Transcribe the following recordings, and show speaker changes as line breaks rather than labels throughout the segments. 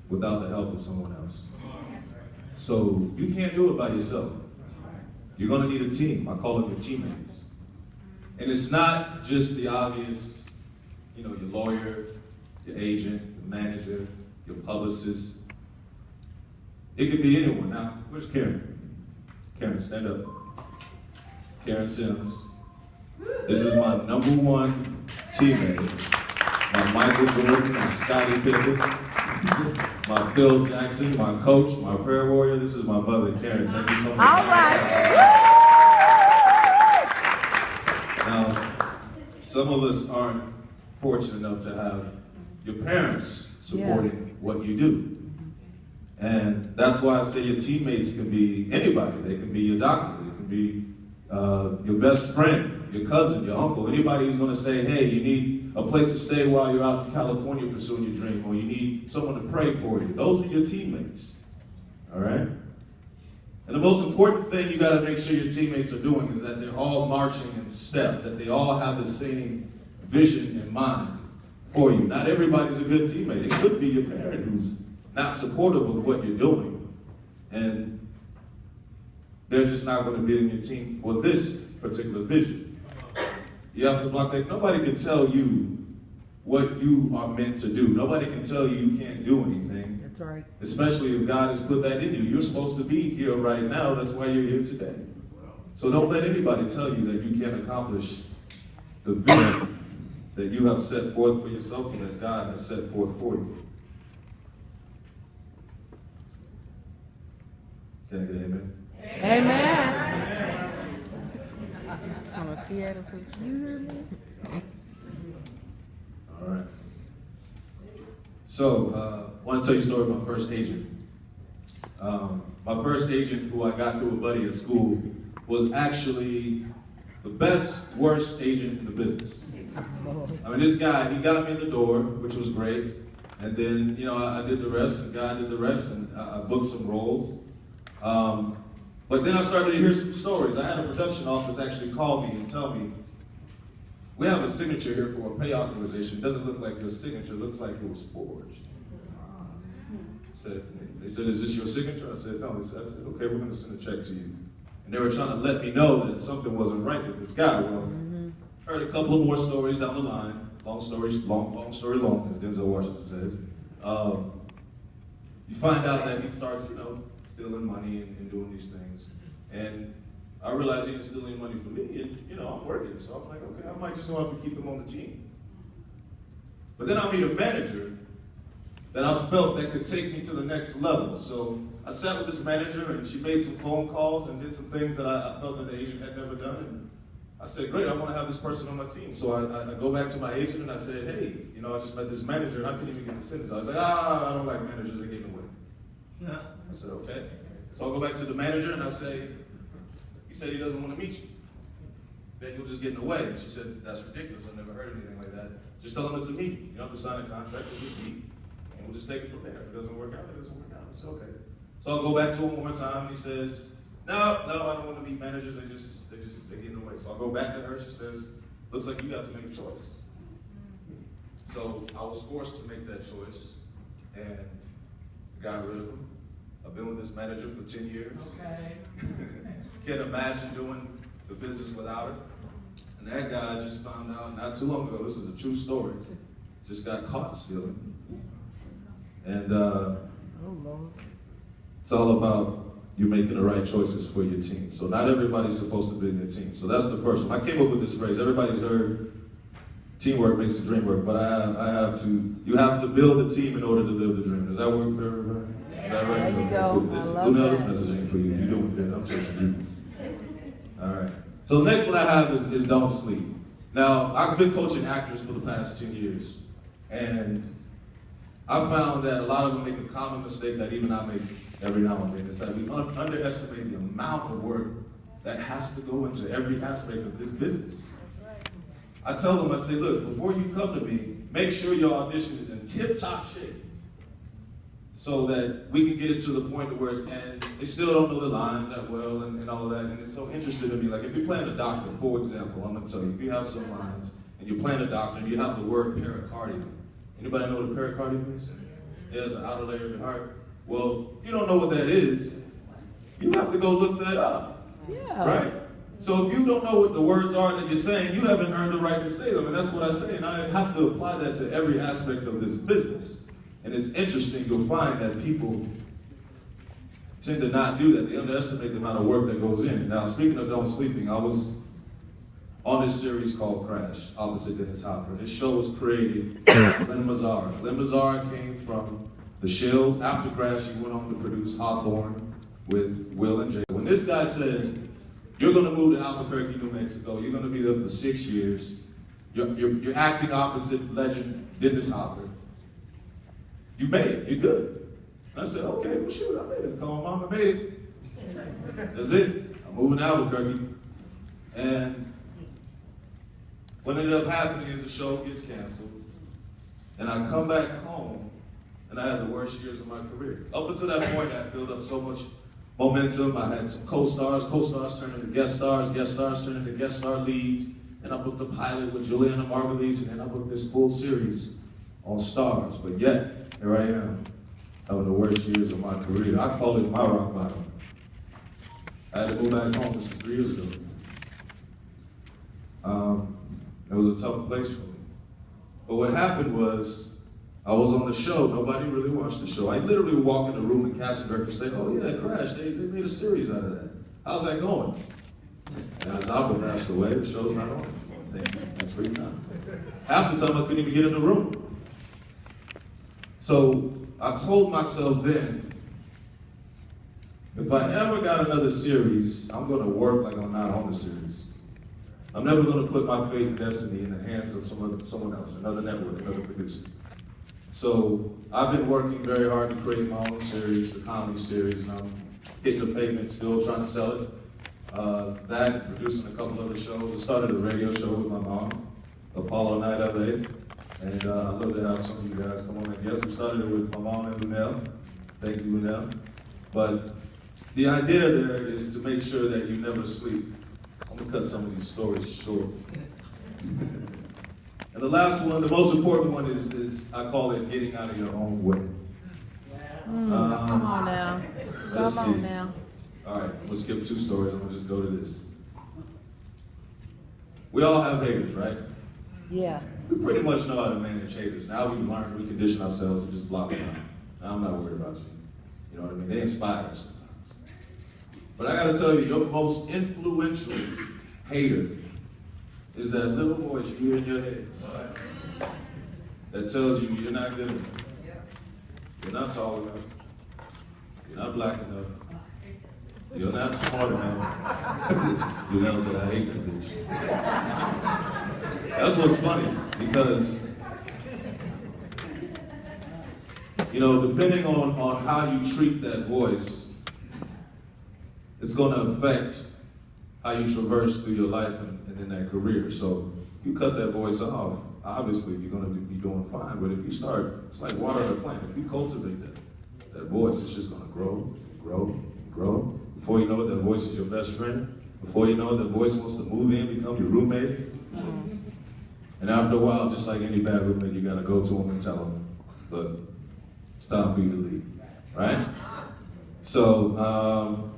without the help of someone else. So you can't do it by yourself. You're gonna need a team. I call them your teammates. And it's not just the obvious, your lawyer, your agent, your manager, your publicist. It could be anyone. Now, where's Karen? Karen, stand up. Karen Sims. This is my number one teammate. My Michael Jordan, my Scottie Pippen, my Phil Jackson, my coach, my prayer warrior. This is my mother, Karen. Thank you so much.
All right.
Now, some of us aren't fortunate enough to have your parents supporting what you do. And that's why I say your teammates can be anybody. They can be your doctor. They can be your best friend, your cousin, your uncle. Anybody who's going to say, hey, you need a place to stay while you're out in California pursuing your dream, or you need someone to pray for you. Those are your teammates. All right? And the most important thing you got to make sure your teammates are doing is that they're all marching in step, that they all have the same vision in mind for you. Not everybody's a good teammate. It could be your parent who's not supportive of what you're doing, and they're just not going to be in your team for this particular vision. You have to block that. Nobody can tell you what you are meant to do. Nobody can tell you you can't do anything.
That's right.
Especially if God has put that in you. You're supposed to be here right now. That's why you're here today. So don't let anybody tell you that you can't accomplish the vision that you have set forth for yourself and that God has set forth for you. Can I get an amen?
Amen. I'm a theater since you hear me.
All right. So, I want to tell you a story of my first agent. My first agent, who I got through a buddy at school, was actually the worst agent in the business. I mean, this guy, he got me in the door, which was great. And then, I did the rest, and God did the rest, and I booked some roles. But then I started to hear some stories. I had a production office actually call me and tell me, we have a signature here for a pay authorization. It doesn't look like your signature, it looks like it was forged. They said, is this your signature? I said, no. I said, okay, we're going to send a check to you. And they were trying to let me know that something wasn't right with this guy. Well, heard a couple of more stories down the line. Long story long, as Denzel Washington says. You find out that he starts, stealing money and doing these things. And I realized he was stealing money from me, and I'm working, so I'm like, okay, I might just have to keep him on the team. But then I meet a manager that I felt that could take me to the next level. So I sat with this manager, and she made some phone calls and did some things that I felt that the agent had never done. And I said, great, I want to have this person on my team. So I go back to my agent and I said, hey, I just met this manager and I couldn't even get the sentence. I was like, I don't like managers, they get in the way. Yeah. I said, okay. So I'll go back to the manager and I say, he said he doesn't want to meet you. Then you'll just get in the way. And she said, that's ridiculous. I've never heard anything like that. Just tell him it's a meeting. You don't have to sign a contract, we'll just meet. And we'll just take it from there. If it doesn't work out, it doesn't work out. I said, okay. So I'll go back to him one more time and he says, no, I don't want to meet managers, they get in the way. So I'll go back to her, she says, looks like you have to make a choice. So I was forced to make that choice and got rid of him. I've been with this manager for 10 years. Okay. Can't imagine doing the business without her. And that guy just found out not too long ago, this is a true story, just got caught stealing. And it's all about you making the right choices for your team. So not everybody's supposed to be in your team. So that's the first one. I came up with this phrase. Everybody's heard teamwork makes the dream work, but you have to build a team in order to live the dream. Does that work for everybody? Is that right?
There you go.
This message ain't for you. You doing good. I'm chasing you. All right. So the next one I have is don't sleep. Now, I've been coaching actors for the past 10 years, and I found that a lot of them make a common mistake that even I make every now and then. It's that we underestimate the amount of work that has to go into every aspect of this business. I tell them, I say, look, before you come to me, make sure your audition is in tip-top shape so that we can get it to the point where and they still don't know the lines that well and all of that. And it's so interesting to me. Like if you're playing a doctor, for example, I'm going to tell you, if you have some lines and you're playing a doctor and you have the word pericardium. Anybody know what a pericardium is? Yeah, it's an outer layer of your heart. Well, if you don't know what that is, you have to go look that up.
Yeah.
Right? So if you don't know what the words are that you're saying, you haven't earned the right to say them. And that's what I say. And I have to apply that to every aspect of this business. And it's interesting, you'll find that people tend to not do that. They underestimate the amount of work that goes in. Now, speaking of don't sleeping, I was on this series called Crash, opposite Dennis Hopper. This show was created by Len Mazzara. Len Mazzara came from The Shield. After Crash, he went on to produce Hawthorne with Will and Jay. When this guy says, you're going to move to Albuquerque, New Mexico, you're going to be there for 6 years, you're acting opposite legend Dennis Hopper, you made it, you're good. And I said, okay, well shoot, I made it. Call my mom, I made it. That's it. I'm moving to Albuquerque. And what ended up happening is the show gets canceled. And I come back home, and I had the worst years of my career. Up until that point, I built up so much momentum. I had some co-stars turned into guest stars turned into guest star leads. And I booked a pilot with Juliana Margulies, and then I booked this full series on Stars. But yet, here I am, having the worst years of my career. I call it my rock bottom. I had to go back home. This was 3 years ago. It was a tough place for me. But what happened was, I was on the show. Nobody really watched the show. I literally would walk in the room and casting directors say, oh yeah, Crash, they made a series out of that. How's that going? And as Alba passed away, the show's not on. That's free time. Half the time I couldn't even get in the room. So I told myself then, if I ever got another series, I'm going to work like I'm not on the series. I'm never going to put my faith and destiny in the hands of someone else, another network, another producer. So I've been working very hard to create my own series, the comedy series, and I'm hitting the pavement still, trying to sell it. That, producing a couple other shows. I started a radio show with my mom, Apollo Night LA, and I'd love to have some of you guys come on and guest. We started it with my mom and Lunel. Thank you, Lunel. But the idea there is to make sure that you never sleep. I'm gonna cut some of these stories short. And the last one, the most important one is I call it getting out of your own way.
Come on now.
Let's
Come on
see.
now.
All right, we'll skip 2 stories. I'm gonna just go to this. We all have haters, right?
Yeah.
We pretty much know how to manage haters. Now we've learned, we condition ourselves to just block them out. Now I'm not worried about you. You know what I mean? They inspire us sometimes. But I gotta tell you, your most influential hater is that little voice you hear in your head that tells you you're not good enough. You're not tall enough. You're not black enough. You're not smart enough. You know, so I hate that bitch. That's what's funny, because, you know, depending on how you treat that voice, it's going to affect how you traverse through your life and in that career. So if you cut that voice off, obviously you're going to be doing fine. But if you start, it's like watering a plant. If you cultivate that voice, it's just going to grow, grow, grow. Before you know it, that voice is your best friend. Before you know it, that voice wants to move in, become your roommate. And after a while, just like any bad roommate, you got to go to them and tell them, look, it's time for you to leave, right? So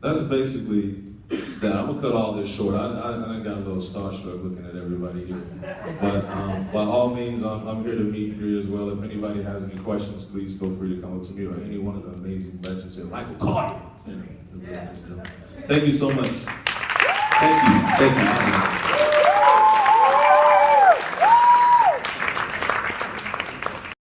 that's basically that. I'm gonna cut all this short. I got a little starstruck looking at everybody here. But by all means, I'm here to meet you as well. If anybody has any questions, please feel free to come up to me or any one of the amazing legends here. Michael Carter. Thank you so much. Thank you.